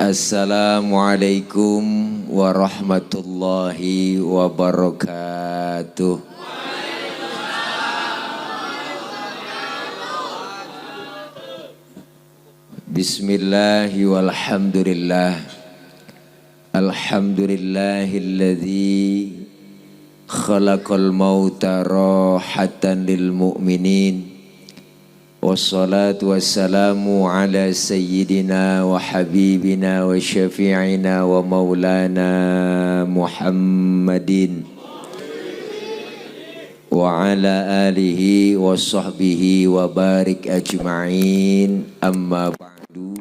Assalamualaikum warahmatullahi wabarakatuh. Bismillahi walhamdulillah. Alhamdulillahilladzi khalaqal mauta rahatan lil mu'minin. Wassalatu wassalamu ala sayyidina wa habibina wa syafi'ina wa maulana Muhammadin wa ala alihi wa sahbihi wa barik ajma'in. Amma ba'du.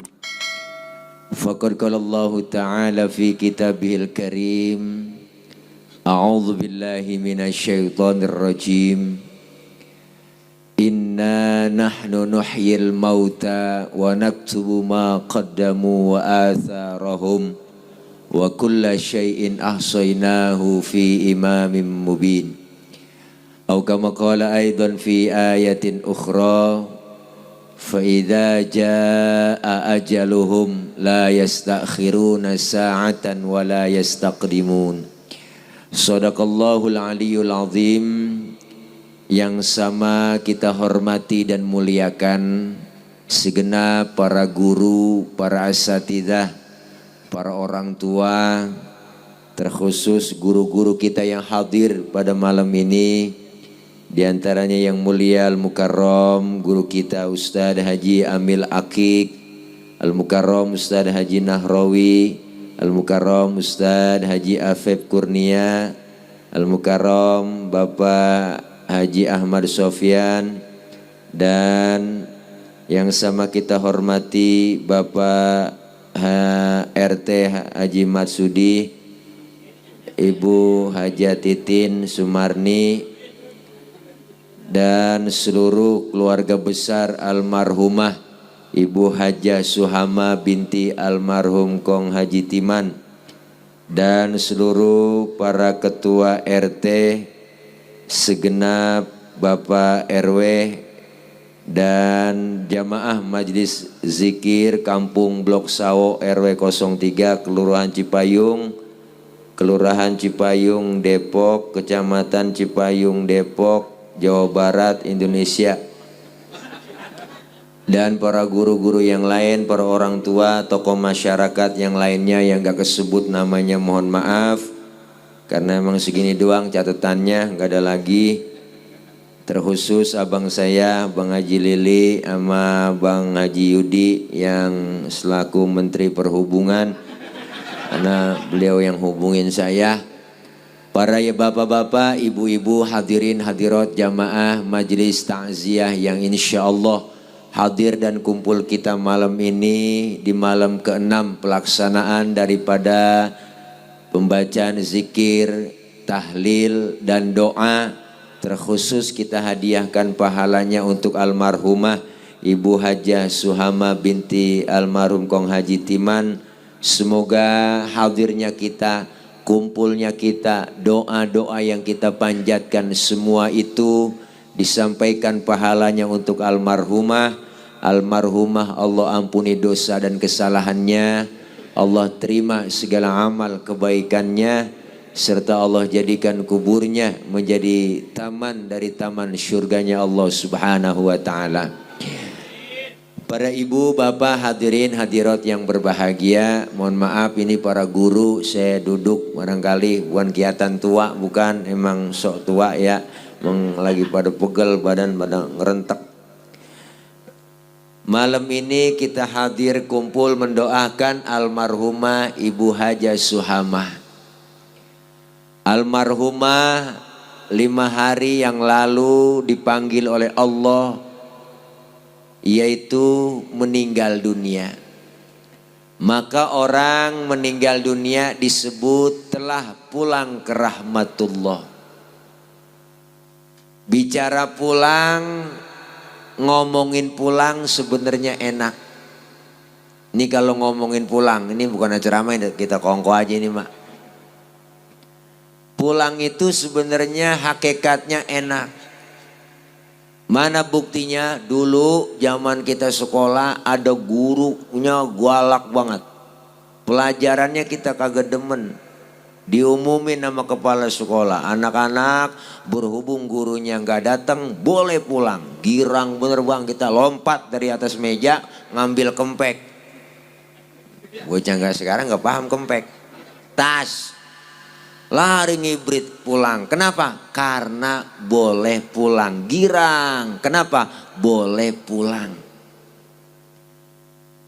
Faqad qala Allah ta'ala fi kitabihil karim. A'udzu billahi minasy syaithanir rajim. Inna nahnu nuhyil mauta wa naktubu ma qaddamu wa atharahum wa kulla syai'in ahsaynahu fi imamin mubin. Atau kama qala aidan fi ayatin ukhra, fa idza jaa ajaluhum la yastakhiruna sa'atan wa la yastaqdimun. Shadaqallahul aliyyul azim. Yang sama kita hormati dan muliakan segenap para guru, para asatidzah, para orang tua, terkhusus guru-guru kita yang hadir pada malam ini. Di antaranya yang mulia Al-Mukarram guru kita Ustadz Haji Amil Akik, Al-Mukarram Ustadz Haji Nahrawi, Al-Mukarram Ustadz Haji Afif Kurnia, Al-Mukarram Bapak Haji Ahmad Sofyan, dan yang sama kita hormati Bapak RT Haji Matsudi, Ibu Haja Titin Sumarni, dan seluruh keluarga besar almarhumah Ibu Haja Suhama binti almarhum Kong Haji Timan, dan seluruh para ketua RT, segenap Bapak RW dan jamaah Majelis Zikir Kampung Blok Sawo RW 03 Kelurahan Cipayung Depok, Kecamatan Cipayung Depok, Jawa Barat, Indonesia, dan para guru-guru yang lain, para orang tua, tokoh masyarakat yang lainnya yang gak kesebut namanya, mohon maaf. Karena emang segini doang catatannya, nggak ada lagi. Terkhusus abang saya, Bang Haji Lili, sama Bang Haji Yudi yang selaku Menteri Perhubungan, karena beliau yang hubungin saya. Para ya bapak-bapak, ibu-ibu, hadirin hadirat jamaah majelis takziah yang insya Allah hadir dan kumpul kita malam ini di malam ke-6 pelaksanaan daripada pembacaan zikir, tahlil, dan doa. Terkhusus kita hadiahkan pahalanya untuk almarhumah Ibu Hajah Suhama binti almarhum Kong Haji Timan. Semoga hadirnya kita, kumpulnya kita, doa-doa yang kita panjatkan semua itu disampaikan pahalanya untuk almarhumah. Almarhumah Allah ampuni dosa dan kesalahannya, Allah terima segala amal kebaikannya, serta Allah jadikan kuburnya menjadi taman dari taman syurganya Allah subhanahu wa ta'ala. Para ibu, bapak, hadirin hadirat yang berbahagia, mohon maaf ini para guru, saya duduk barangkali bukan kelihatan tua, bukan, emang sok tua ya, emang lagi pada pegel badan pada ngerentek. Malam ini kita hadir kumpul mendoakan almarhumah Ibu Hajah Suhama. Almarhumah 5 hari yang lalu dipanggil oleh Allah, yaitu meninggal dunia. Maka orang meninggal dunia disebut telah pulang ke rahmatullah. Bicara pulang, ngomongin pulang sebenarnya enak. Ini kalau ngomongin pulang, ini bukan ceramah, kita kongko aja ini mak. Pulang itu sebenarnya hakikatnya enak. Mana buktinya? Dulu zaman kita sekolah ada gurunya galak banget. Pelajarannya kita kagak demen. Diumumin sama kepala sekolah, anak-anak berhubung gurunya nggak datang boleh pulang. Girang bener bang, kita lompat dari atas meja ngambil kempek. Bocah nggak sekarang nggak paham kempek. Tas, lari ngibrit pulang. Kenapa? Karena boleh pulang. Girang. Kenapa? Boleh pulang.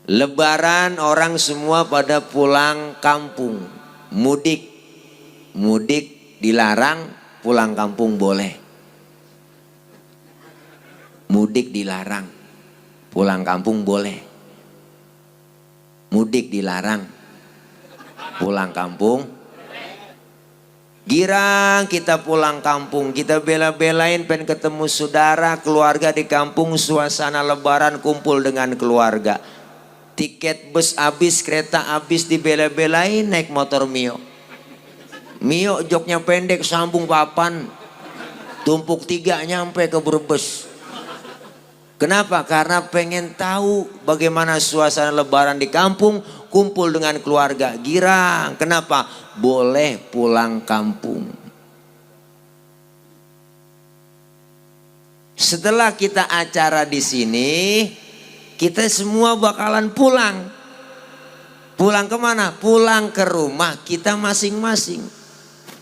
Lebaran orang semua pada pulang kampung. Mudik. Mudik dilarang, pulang kampung boleh. Mudik dilarang, pulang kampung boleh. Mudik dilarang, pulang kampung. Girang kita pulang kampung, kita bela-belain pengen ketemu saudara, keluarga di kampung, suasana lebaran kumpul dengan keluarga. Tiket bus habis, kereta habis, dibela-belain naik motor Mio. Mio joknya pendek, sambung papan, tumpuk 3 nyampe ke Brebes. Kenapa? Karena pengen tahu bagaimana suasana lebaran di kampung, kumpul dengan keluarga. Girang. Kenapa? Boleh pulang kampung. Setelah kita acara di sini, kita semua bakalan pulang. Pulang kemana? Pulang ke rumah kita masing-masing.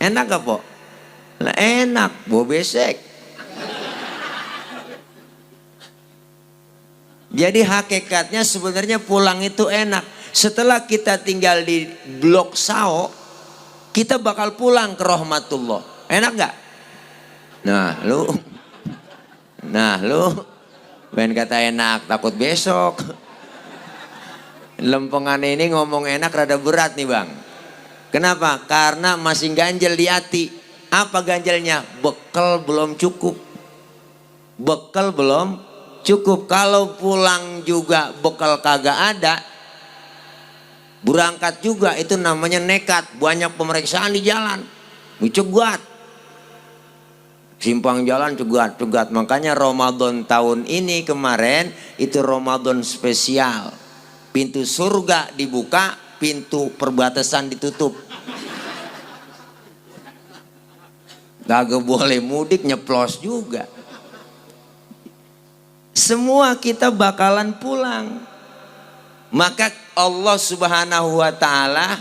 Enak gak po? Lah enak, bawa besek. Jadi hakikatnya sebenarnya pulang itu enak. Setelah kita tinggal di Blok Sao, kita bakal pulang ke rahmatullah. Enak gak? Nah lu pengen kata enak, takut besok. Lempengan ini ngomong enak rada berat nih bang. Kenapa? Karena masih ganjel di hati. Apa ganjelnya? Bekal belum cukup. Bekal belum cukup. Kalau pulang juga bekal kagak ada, berangkat juga itu namanya nekat. Banyak pemeriksaan di jalan, cegat. Simpang jalan cegat. Makanya Ramadan tahun ini kemarin itu Ramadan spesial. Pintu surga dibuka, pintu perbatasan ditutup. Kagak boleh mudik, nyeplos juga. Semua kita bakalan pulang. Maka Allah Subhanahu wa ta'ala,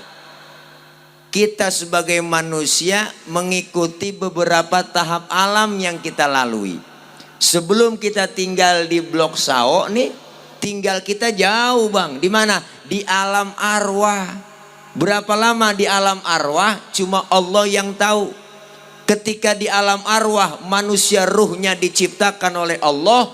kita sebagai manusia mengikuti beberapa tahap alam yang kita lalui. Sebelum kita tinggal di Blok Sao nih, tinggal kita jauh bang. Di mana? Di alam arwah. Berapa lama di alam arwah? Cuma Allah yang tahu. Ketika di alam arwah manusia ruhnya diciptakan oleh Allah,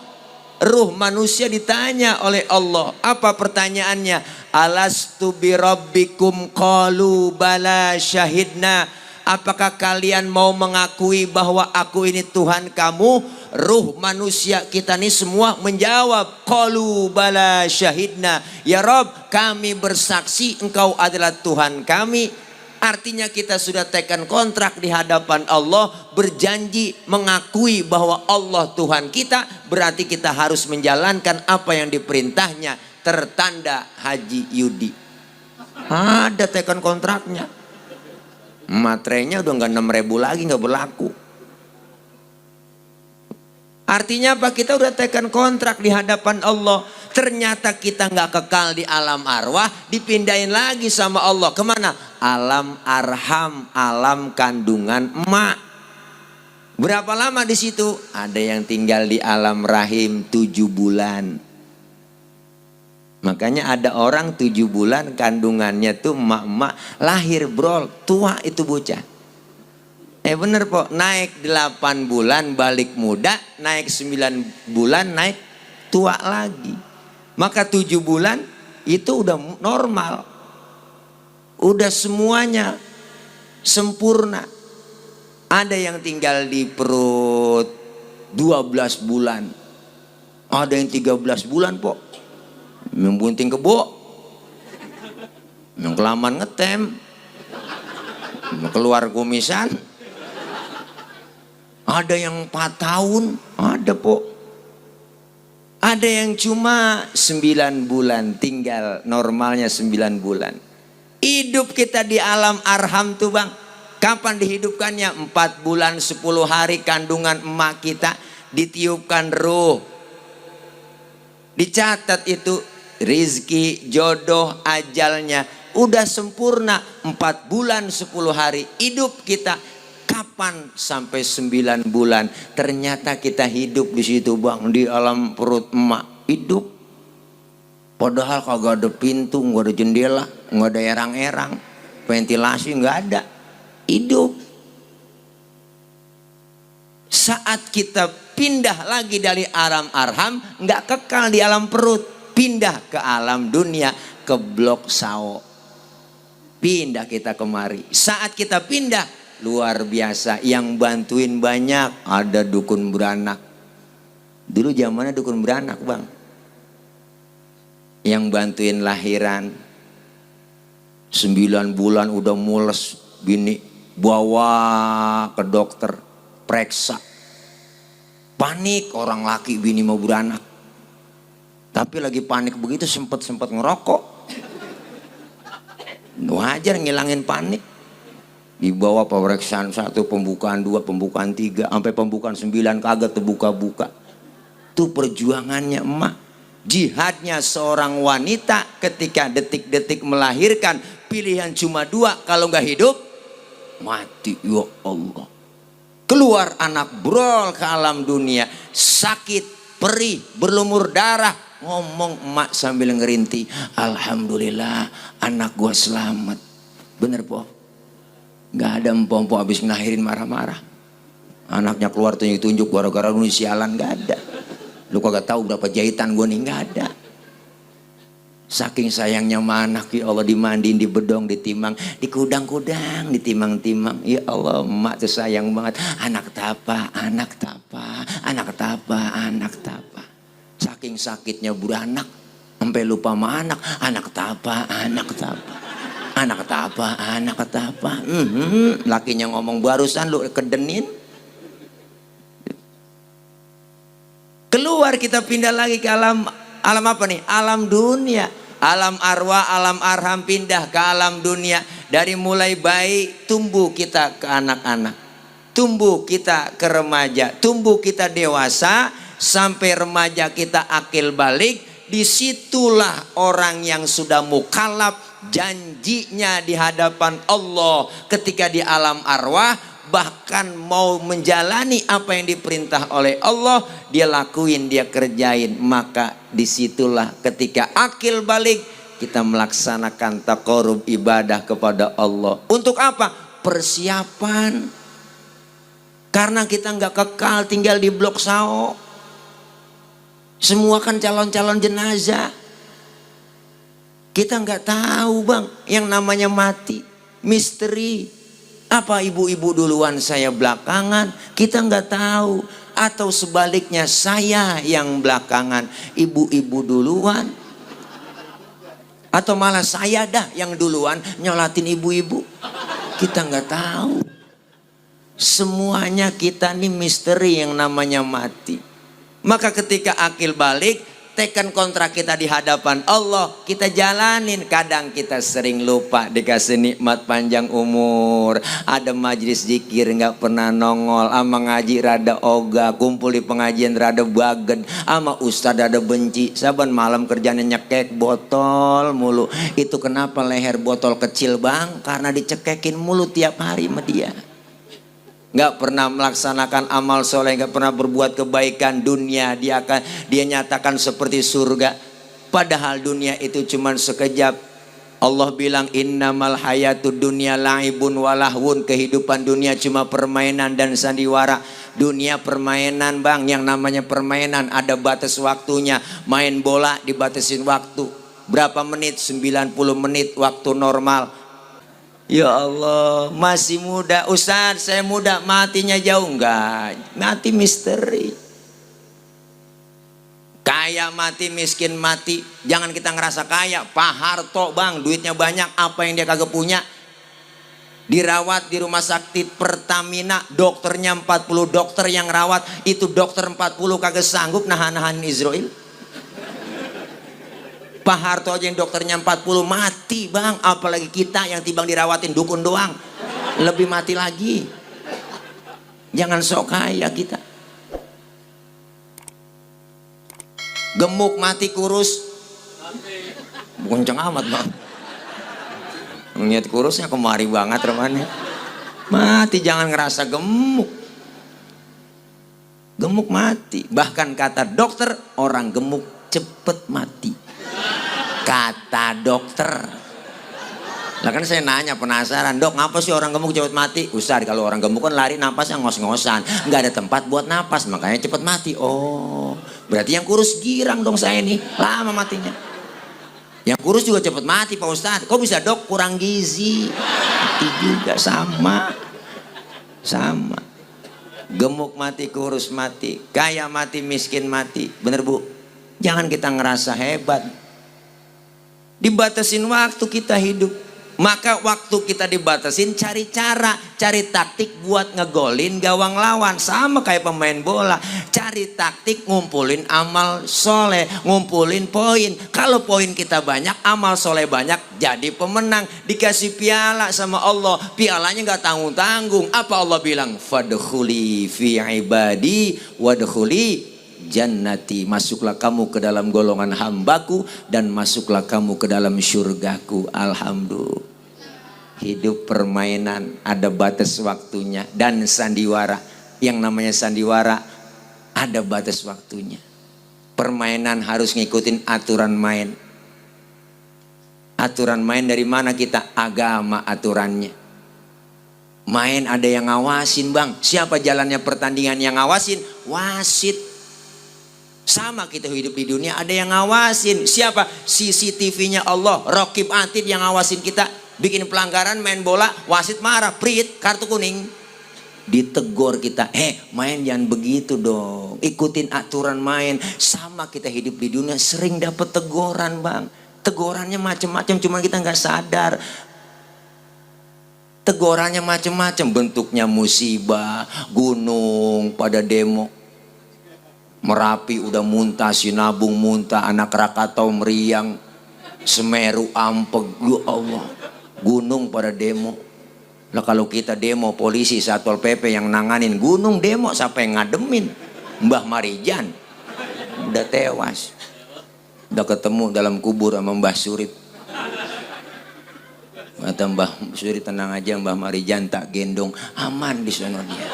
ruh manusia ditanya oleh Allah. Apa pertanyaannya? Alastu birabbikum qalu bala syahidna. Apakah kalian mau mengakui bahwa aku ini Tuhan kamu? Ruh manusia kita ini semua menjawab qalu bala syahidna. Ya Rabb, kami bersaksi engkau adalah Tuhan kami. Artinya kita sudah tekan kontrak di hadapan Allah, berjanji mengakui bahwa Allah Tuhan kita, berarti kita harus menjalankan apa yang diperintahnya. Tertanda Haji Yudi. Ada tekan kontraknya. Materainya udah nggak 6.000 lagi, nggak berlaku. Artinya apa? Kita udah tekan kontrak di hadapan Allah. Ternyata kita nggak kekal di alam arwah, dipindahin lagi sama Allah. Kemana? Alam arham, alam kandungan emak. Berapa lama di situ? Ada yang tinggal di alam rahim 7 bulan. Makanya ada orang 7 bulan kandungannya tuh emak-emak lahir brol, tua itu bocah. Bener po, naik 8 bulan balik muda, naik 9 bulan naik tua lagi. Maka 7 bulan itu udah normal. Udah semuanya sempurna. Ada yang tinggal di perut 12 bulan. Ada yang 13 bulan po. Membunting kebo. Yang kelamaan ngetem. Keluar kumisan. Ada yang 4 tahun. Ada po. Ada yang cuma 9 bulan, tinggal normalnya 9 bulan. Hidup kita di alam arham tuh bang, kapan dihidupkannya? 4 bulan 10 hari kandungan emak kita, ditiupkan ruh, dicatat itu rizki, jodoh, ajalnya udah sempurna. 4 bulan 10 hari hidup kita. Kapan sampai 9 bulan ternyata kita hidup di situ bang, di alam perut emak hidup. Padahal kagak ada pintu, nggak ada jendela, nggak ada erang-erang, ventilasi nggak ada, hidup. Saat kita pindah lagi dari alam arham, nggak kekal di alam perut, pindah ke alam dunia, ke blok sao. Pindah kita kemari. Saat kita pindah, luar biasa, yang bantuin banyak, ada dukun beranak. Dulu zamannya dukun beranak bang, yang bantuin lahiran. 9 bulan udah mules bini, bawa ke dokter, periksa, panik orang laki bini mau beranak, tapi lagi panik begitu sempet ngerokok. Wajar ngilangin panik. Dibawa pemeriksaan 1, pembukaan 2, pembukaan 3, sampai pembukaan 9 kagak terbuka-buka. Itu perjuangannya emak, jihadnya seorang wanita ketika detik-detik melahirkan. Pilihan cuma 2, kalau nggak hidup mati. Ya Allah, keluar anak brol ke alam dunia, sakit, perih, berlumur darah. Ngomong emak sambil ngerintih, alhamdulillah anak gua selamat. Bener po? Nggak ada empompo habis ngelahirin marah-marah. Anaknya keluar tunjuk-tunjuk gara-gara lu sialan, nggak ada. Lu kagak tahu berapa jahitan gua nih, nggak ada. Saking sayangnya sama anak, ya Allah, dimandiin, dibedong, ditimang, dikudang-kudang, ditimang-timang. Ya Allah, emak tuh sayang banget. Anak tapa, anak tapa, anak tapa, anak tapa. Saking sakitnya beranak sampai lupa sama anak tapa, anak tapa, anak tapa, anak tapa. Lakinya ngomong, barusan lu kedenin. Keluar kita pindah lagi ke alam apa nih? Alam dunia, alam arwah, alam arham, pindah ke alam dunia. Dari mulai bayi tumbuh kita ke anak-anak, tumbuh kita ke remaja, tumbuh kita dewasa, sampai remaja kita akil balik. Disitulah orang yang sudah mukallaf, janjinya di hadapan Allah ketika di alam arwah, bahkan mau menjalani apa yang diperintah oleh Allah, dia lakuin, dia kerjain. Maka disitulah ketika akil balik, kita melaksanakan taqarrub ibadah kepada Allah. Untuk apa? Persiapan. Karena kita nggak kekal tinggal di blok sao. Semua kan calon-calon jenazah. Kita nggak tahu bang, yang namanya mati, misteri. Apa ibu-ibu duluan, saya belakangan, kita nggak tahu. Atau sebaliknya, saya yang belakangan, ibu-ibu duluan. Atau malah saya dah yang duluan nyolatin ibu-ibu. Kita nggak tahu. Semuanya kita nih misteri yang namanya mati. Maka ketika akil balik, tekan kontrak kita di hadapan Allah, kita jalanin. Kadang kita sering lupa, dikasih nikmat panjang umur, ada majlis zikir nggak pernah nongol, ama ngaji rada ogah, kumpul di pengajian rada baget, ama ustad ada benci, saban malam kerjanya nyekek botol mulu. Itu kenapa leher botol kecil bang? Karena dicekekin mulu tiap hari sama dia. Nggak pernah melaksanakan amal soleh, nggak pernah berbuat kebaikan. Dunia dia nyatakan seperti surga, padahal dunia itu cuma sekejap. Allah bilang innamal hayatud dunya la'ibun walahwun, kehidupan dunia cuma permainan dan sandiwara. Dunia permainan bang, yang namanya permainan ada batas waktunya. Main bola dibatasin waktu berapa menit, 90 menit waktu normal. Ya Allah, masih muda. Ustaz, saya muda, matinya jauh. Enggak, mati misteri. Kaya mati, miskin mati. Jangan kita ngerasa kaya. Pak Harto bang, duitnya banyak, apa yang dia kagak punya? Dirawat di rumah sakit Pertamina, dokternya 40 dokter yang rawat. Itu dokter 40 kagak sanggup nahan-nahan Israel. Pak Harto aja yang dokternya 40 mati bang, apalagi kita yang timbang dirawatin dukun doang, lebih mati lagi. Jangan sok kaya kita. Gemuk mati, kurus kenceng amat bang. Niat kurusnya kemari banget remanya. Mati jangan ngerasa gemuk. Gemuk mati. Bahkan kata dokter, orang gemuk cepet mati. Kata dokter. Lah kan saya nanya, penasaran, dok ngapa sih orang gemuk cepet mati? Ustaz, kalau orang gemuk kan lari napasnya ngos-ngosan, nggak ada tempat buat napas, makanya cepet mati. Oh, berarti yang kurus girang dong saya nih, lama matinya. Yang kurus juga cepet mati Pak Ustaz. Kok bisa dok? Kurang gizi. Mati juga, sama. Gemuk mati, kurus mati, kaya mati, miskin mati. Bener Bu? Jangan kita ngerasa hebat. Dibatasin waktu kita hidup. Maka waktu kita dibatasin, cari cara, cari taktik buat ngegolin gawang lawan. Sama kayak pemain bola, cari taktik ngumpulin amal soleh, ngumpulin poin. Kalau poin kita banyak, amal soleh banyak, jadi pemenang. Dikasih piala sama Allah, pialanya nggak tanggung-tanggung. Apa Allah bilang? Fadkhuli fi ibadi wadkhuli jannati, masuklah kamu ke dalam golongan hambaku dan masuklah kamu ke dalam syurgaku. Alhamdulillah. Hidup permainan, ada batas waktunya. Dan sandiwara, yang namanya sandiwara ada batas waktunya. Permainan harus ngikutin aturan main. Aturan main dari mana kita? Agama aturannya. Main ada yang ngawasin bang. Siapa jalannya pertandingan yang ngawasin? Wasit. Sama kita hidup di dunia, ada yang ngawasin. Siapa? CCTV-nya Allah, Raqib Atid yang ngawasin kita. Bikin pelanggaran main bola, wasit marah, prit, kartu kuning. Ditegur kita, main jangan begitu dong, ikutin aturan main. Sama kita hidup di dunia sering dapat teguran bang. Tegurannya macam-macam, cuma kita nggak sadar. Tegurannya macam-macam, bentuknya musibah, gunung pada demo. Merapi udah muntah, Sinabung muntah, Anak Krakatau meriang, Semeru ampeg, ya Allah, gunung pada demo. Lah kalau kita demo, polisi Satpol PP yang nanganin. Gunung demo, siapa yang ngademin? Mbah Marijan udah tewas, udah ketemu dalam kubur sama Mbah Surip. Kata Mbah Surip, tenang aja Mbah Marijan tak gendong, aman di sana dia.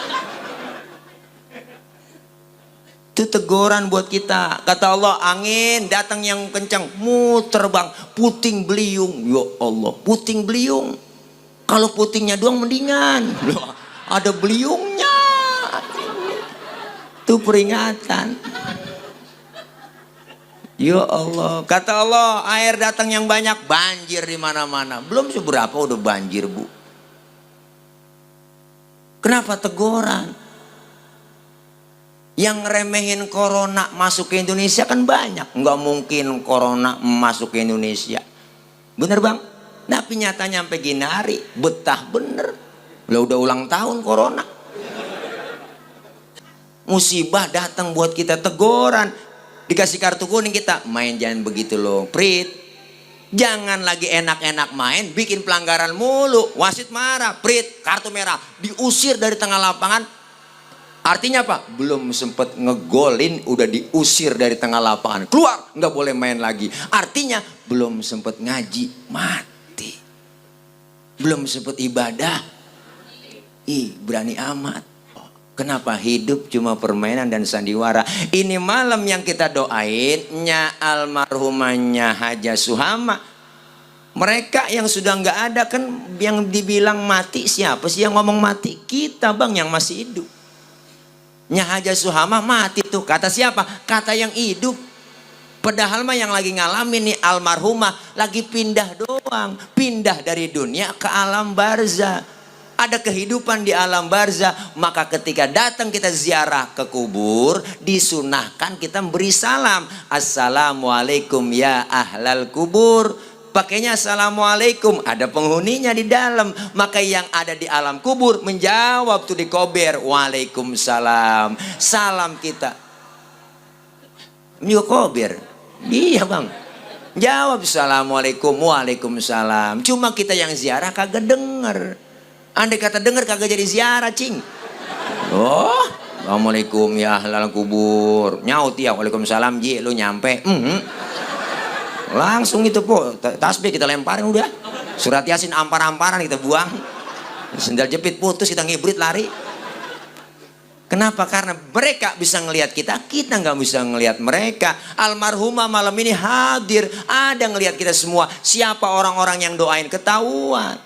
Itu teguran buat kita. Kata Allah, angin datang yang kencang, muter bang, puting beliung. Ya Allah, puting beliung. Kalau putingnya doang mendingan, loh, ada beliungnya. Itu peringatan. Ya Allah, kata Allah, air datang yang banyak, banjir di mana-mana. Belum seberapa udah banjir Bu. Kenapa teguran? Yang ngeremehin corona masuk ke Indonesia kan banyak. Nggak mungkin corona masuk ke Indonesia. Bener bang? Tapi nyatanya sampai gini hari betah bener. Lah udah ulang tahun corona. Musibah datang buat kita, teguran. Dikasih kartu kuning kita, main jangan begitu loh, prit. Jangan lagi enak-enak main, bikin pelanggaran mulu. Wasit marah, prit, kartu merah, diusir dari tengah lapangan. Artinya apa? Belum sempet ngegolin udah diusir dari tengah lapangan. Keluar, nggak boleh main lagi. Artinya belum sempet ngaji, mati. Belum sempet ibadah, berani amat. Kenapa? Hidup cuma permainan dan sandiwara. Ini malam yang kita doain, nya almarhumahnya Haja Suhama. Mereka yang sudah nggak ada kan, yang dibilang mati siapa sih yang ngomong mati? Kita bang yang masih hidup. Nya Haja Suhama mati tuh, kata siapa? Kata yang hidup. Padahal mah yang lagi ngalamin nih almarhumah lagi pindah doang, pindah dari dunia ke alam barzah. Ada kehidupan di alam barzah. Maka ketika datang kita ziarah ke kubur, disunahkan kita beri salam, assalamualaikum ya ahlal kubur. Pakainya assalamualaikum, ada penghuninya di dalam. Maka yang ada di alam kubur menjawab tuh di kober, waalaikumsalam. Salam kita juga kober. Iya bang, Jawab assalamualaikum, waalaikumsalam. Cuma kita yang ziarah kagak denger. Andai kata denger kagak jadi ziarah, cing. Oh, assalamualaikum ya ahlal kubur. Nyaut ya, waalaikumsalam ji, lu nyampe. Langsung itu po, tasbih kita lemparin udah. Surat Yasin ampar-amparan kita buang. Sendal jepit putus kita ngibrit lari. Kenapa? Karena mereka bisa ngelihat kita nggak bisa ngelihat mereka. Almarhumah malam ini hadir, ada ngelihat kita semua. Siapa orang-orang yang doain ketahuan.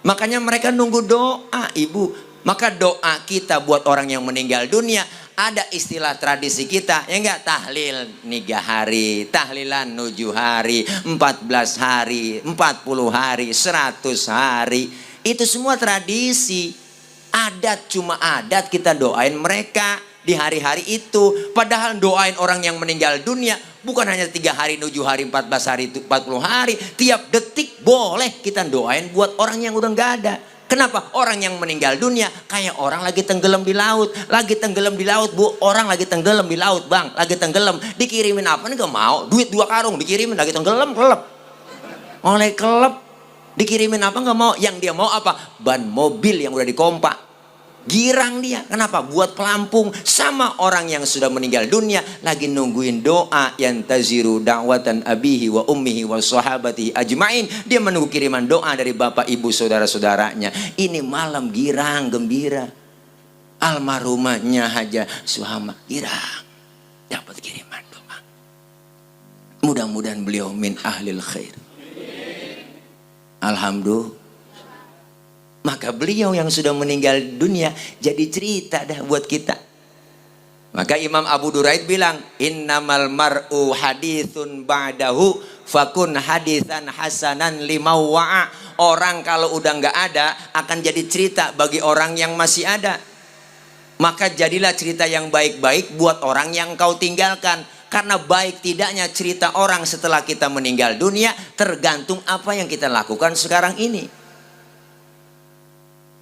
Makanya mereka nunggu doa, ibu. Maka doa kita buat orang yang meninggal dunia, ada istilah tradisi kita, ya enggak, tahlil 3 hari, tahlilan 7 hari, 14 hari, 40 hari, 100 hari. Itu semua tradisi. Adat, cuma adat kita doain mereka di hari-hari itu. Padahal doain orang yang meninggal dunia bukan hanya 3 hari, 7 hari, 14 hari, 40 hari. Tiap detik boleh kita doain buat orang yang udah gak ada. Kenapa? Orang yang meninggal dunia kayak orang lagi tenggelam di laut. Lagi tenggelam di laut, bu. Orang lagi tenggelam di laut, bang. Lagi tenggelam. Dikirimin apa nih, gak mau. Duit 2 karung dikirimin, lagi tenggelam, kelep. Oleh kelep. Dikirimin apa nggak mau, yang dia mau apa? Ban mobil yang udah dikompak. Girang dia, kenapa? Buat pelampung. Sama orang yang sudah meninggal dunia lagi nungguin doa, yantaziru da'watan abihi wa ummihi wa sahabatihi ajmain. Dia menunggu kiriman doa dari bapak ibu saudara-saudaranya. Ini malam girang gembira. Almarhumahnya Haja Suhama girang dapat kiriman doa. Mudah-mudahan beliau min ahlil khair. Alhamdulillah. Maka beliau yang sudah meninggal dunia jadi cerita dah buat kita. Maka Imam Abu Duraid bilang, innamal mar'u hadithun ba'dahu fakun hadithan hasanan limawwa'a. Orang kalau udah nggak ada akan jadi cerita bagi orang yang masih ada. Maka jadilah cerita yang baik-baik buat orang yang kau tinggalkan. Karena baik tidaknya cerita orang setelah kita meninggal dunia tergantung apa yang kita lakukan sekarang ini.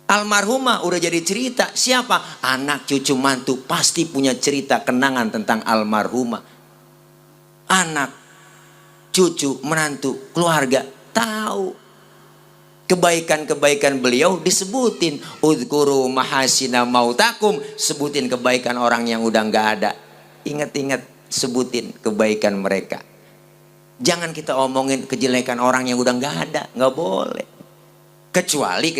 Almarhumah udah jadi cerita. Siapa? Anak, cucu, mantu pasti punya cerita kenangan tentang almarhumah. Anak, cucu, menantu, keluarga tahu kebaikan-kebaikan beliau disebutin. Udhkuru mahasina mautakum. Sebutin kebaikan orang yang udah nggak ada. Ingat-ingat. Sebutin kebaikan mereka. Jangan kita omongin kejelekan orang yang udah nggak ada, nggak boleh. Kecuali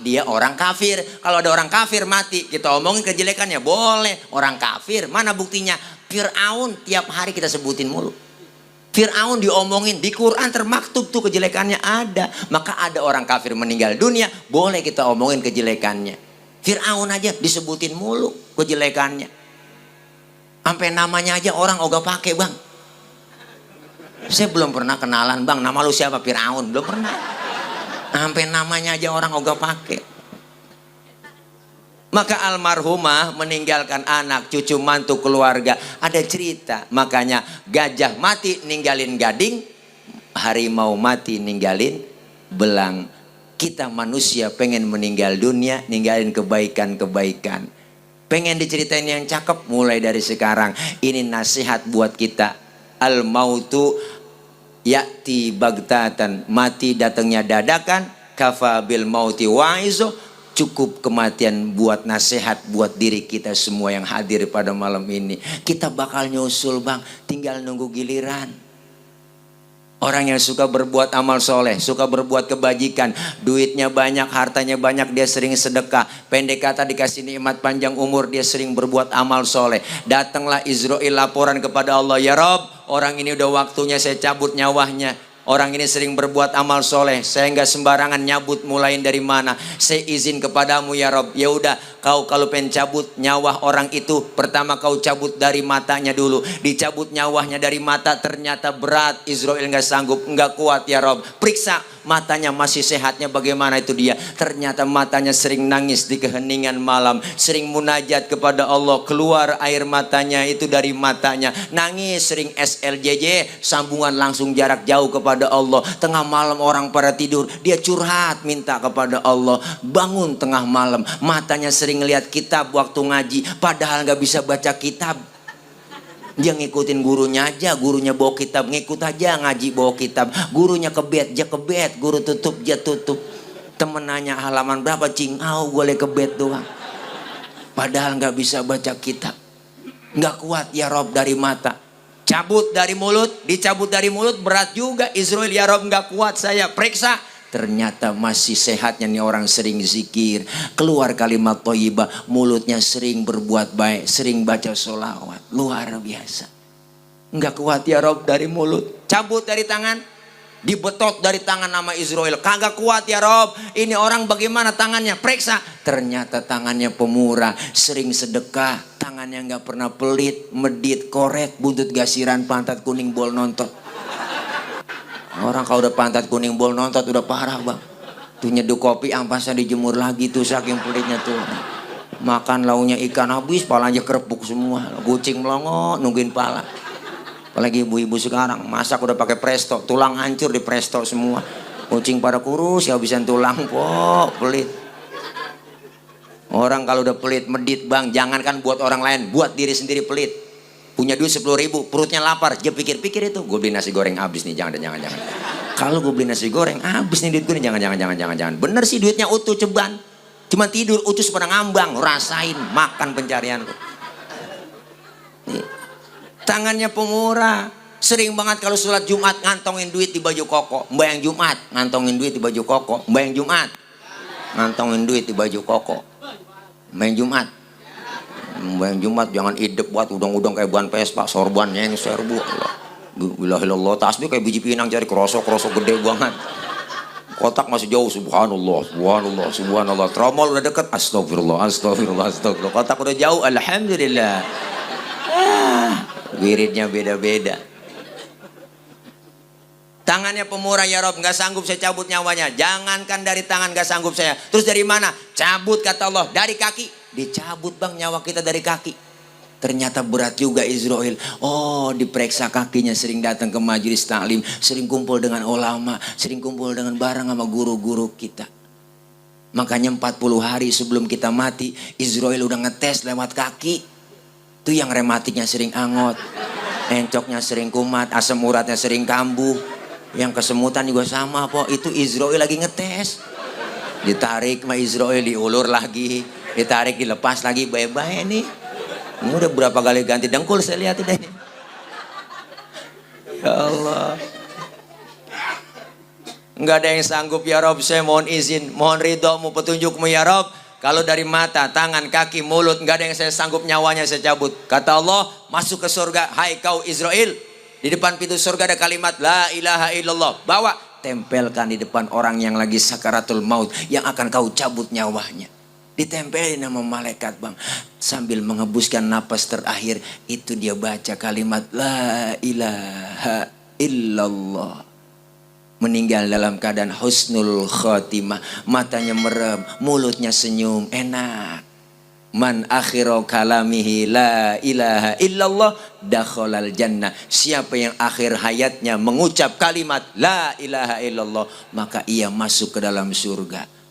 dia orang kafir. Kalau ada orang kafir mati, kita omongin kejelekannya boleh. Orang kafir, mana buktinya? Fir'aun tiap hari kita sebutin mulu. Fir'aun diomongin, di Quran termaktub tuh kejelekannya ada. Maka ada orang kafir meninggal dunia, boleh kita omongin kejelekannya. Fir'aun aja disebutin mulu kejelekannya. Sampai namanya aja orang ogah pakai, bang. Saya belum pernah kenalan, bang. Nama lu siapa? Fir'aun. Belum pernah. Sampai namanya aja orang ogah pakai. Maka almarhumah meninggalkan anak, cucu, mantu, keluarga. Ada cerita. Makanya gajah mati ninggalin gading, harimau mati ninggalin belang. Kita manusia pengen meninggal dunia, ninggalin kebaikan-kebaikan. Pengen diceritain yang cakep mulai dari sekarang. Ini nasihat buat kita. Al mautu ya'ti bagtatan. Mati datangnya dadakan. Kafa bil mauti wa'izo. Cukup kematian buat nasihat buat diri kita semua yang hadir pada malam ini. Kita bakal nyusul, bang. Tinggal nunggu giliran. Orang yang suka berbuat amal soleh, suka berbuat kebajikan, duitnya banyak, hartanya banyak, dia sering sedekah. Pendek kata dikasih nikmat panjang umur, dia sering berbuat amal soleh. Datanglah Israel laporan kepada Allah, ya Rob, orang ini udah waktunya saya cabut nyawanya. Orang ini sering berbuat amal soleh, saya nggak sembarangan nyabut. Mulain dari mana? Saya izin kepadamu ya Rob. Ya udah, kau kalau pengen cabut nyawa orang itu, pertama kau cabut dari matanya dulu. Dicabut nyawanya dari mata, ternyata berat. Israel nggak sanggup, nggak kuat ya Rob. Periksa matanya masih sehatnya bagaimana itu dia. Ternyata matanya sering nangis di keheningan malam, sering munajat kepada Allah, keluar air matanya itu dari matanya. Nangis, sering SLJJ, sambungan langsung jarak jauh kepada Allah. Tengah malam orang pada tidur, dia curhat minta kepada Allah. Bangun tengah malam, matanya sering lihat kitab waktu ngaji, padahal nggak bisa baca kitab. Dia ngikutin gurunya aja, gurunya bawa kitab, ngikut aja ngaji bawa kitab. Gurunya kebet, dia kebet, guru tutup, dia tutup. Temen nanya halaman berapa, cing, boleh kebet doang. Padahal nggak bisa baca kitab. Nggak kuat ya Rob dari mata. Cabut dari mulut, dicabut dari mulut berat juga. Israel ya Rob nggak kuat saya, periksa. Ternyata masih sehatnya nih orang, sering zikir, keluar kalimat thayyibah, mulutnya sering berbuat baik, sering baca sholawat. Luar biasa. Nggak kuat ya Rob dari mulut. Cabut dari tangan, dibetot dari tangan nama Israel. Kagak kuat ya Rob. Ini orang bagaimana tangannya? Periksa. Ternyata tangannya pemurah, sering sedekah, tangannya nggak pernah pelit, medit, korek, buntut gasiran, pantat kuning, bol nontot. Orang kalau udah pantat kuning, bol nontot udah parah bang. Tuh nyeduh kopi ampasnya dijemur lagi tuh, saking pelitnya tuh. Makan launya ikan habis, palanya kerepuk semua. Kucing melongo nungguin pala. Apalagi ibu-ibu sekarang masak udah pakai presto, tulang hancur di presto semua. Kucing pada kurus ya habisan tulang, kok pelit. Orang kalau udah pelit medit bang, jangankan buat orang lain, buat diri sendiri pelit. Punya duit 10.000, perutnya lapar, dia pikir-pikir itu, gue beli nasi goreng habis nih, jangan. Kalau gue beli nasi goreng habis nih duit gue nih, jangan. Bener sih duitnya utuh ceban, cuma tidur utus pada ngambang, rasain makan pencarian lo. Tangannya pemurah, sering banget kalau sholat Jumat ngantongin duit di baju koko. Mbak yang Jumat ngantongin duit di baju koko. Mbak yang Jumat ngantongin duit di baju koko. Mbak yang Jumat jangan idep buat udang-udang kayak ban Vespa, sorbannya yang serbu. Bilahillallah, tasbih kayak biji pinang, cari kerosok gede banget. Kotak masih jauh, subhanallah. Tromol udah deket, astagfirullah. Kotak udah jauh, alhamdulillah. Wiridnya beda-beda. Tangannya pemurah ya Rob, nggak sanggup saya cabut nyawanya. Jangankan dari tangan nggak sanggup saya. Terus dari mana? Cabut kata Allah, dari kaki. Dicabut bang nyawa kita dari kaki. Ternyata berat juga Israel. Oh, diperiksa kakinya, sering datang ke majelis taklim, sering kumpul dengan ulama, sering kumpul dengan bareng sama guru-guru kita. Makanya 40 hari sebelum kita mati, Israel udah ngetes lewat kaki. Itu yang rematiknya sering angot, encoknya sering kumat, asam uratnya sering kambuh, yang kesemutan juga sama po. Itu Israel lagi ngetes. Ditarik sama Israel, diulur lagi, ditarik dilepas lagi, bye-bye nih. Ini udah berapa kali ganti dengkul saya lihat ini. Ya Allah. Nggak ada yang sanggup ya Rob, saya mohon izin, mohon ridhomu, petunjukmu ya Rob. Kalau dari mata, tangan, kaki, mulut, nggak ada yang saya sanggup nyawanya saya cabut. Kata Allah, masuk ke surga, hai kau Israel. Di depan pintu surga ada kalimat la ilaha illallah. Bawa, tempelkan di depan orang yang lagi sakaratul maut, yang akan kau cabut nyawanya. Ditempelin sama malaikat bang, sambil menghembuskan napas terakhir, itu dia baca kalimat la ilaha illallah. Meninggal dalam keadaan husnul khotimah, matanya merem, mulutnya senyum, enak. Man akhiru kalamihi la ilaha illallah dakhalal jannah. Siapa yang akhir hayatnya mengucap kalimat la ilaha illallah, maka ia masuk ke dalam surga.